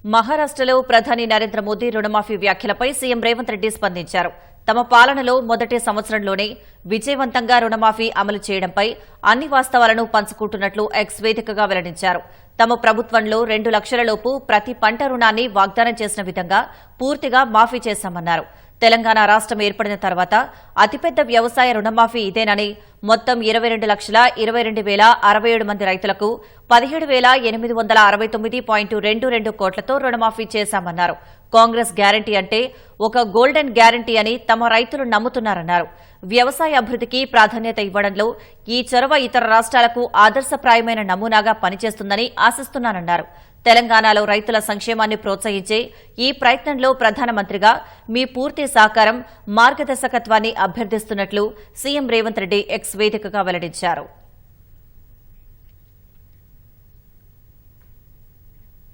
మహారాష్ట్రలో ప్రధాని నరేంద్ర మోదీ రుణమాఫీ వ్యాఖ్యలపై సీఎం రేవంత్ రెడ్డి స్పందించారు. తమ పాలనలో మొదటి సంవత్సరంలోనే విజయవంతంగా రుణమాఫీ అమలు చేయడంపై అన్ని వాస్తవాలను పంచుకుంటున్నట్లు ఎక్స్ వేదికగా వెల్లడించారు. తమ ప్రభుత్వంలో 2 లక్షలలోపు ప్రతి పంట రుణాన్ని వాగ్దానం చేసిన విధంగా పూర్తిగా మాఫీ చేశామన్నారు. తెలంగాణ రాష్ట్రం ఏర్పడిన తర్వాత అతిపెద్ద వ్యవసాయ రుణమాఫీ ఇదేనని, మొత్తం 22,22,067 మంది రైతులకు 17,869.22 కోట్లతో రుణమాఫీ చేశామన్నారు. కాంగ్రెస్ గ్యారంటీ అంటే ఒక గోల్డెన్ గ్యారంటీ అని తమ రైతులు నమ్ముతున్నారన్నారు. వ్యవసాయ అభివృద్ధికి ప్రాధాన్యత ఇవ్వడంలో ఈ చొరవ ఇతర రాష్ట్రాలకు ఆదర్శప్రాయమైన నమూనాగా పనిచేస్తుందని ఆశిస్తున్నానన్నారు. తెలంగాణలో రైతుల సంక్షేమాన్ని ప్రోత్సహించే ఈ ప్రయత్నంలో ప్రధానమంత్రిగా మీ పూర్తి సహకారం, మార్గదర్శకత్వాన్ని అభ్యర్థిస్తున్నట్లు సీఎం రేవంత్ రెడ్డి ఎక్స్ వేదికగా వెల్లడించారు.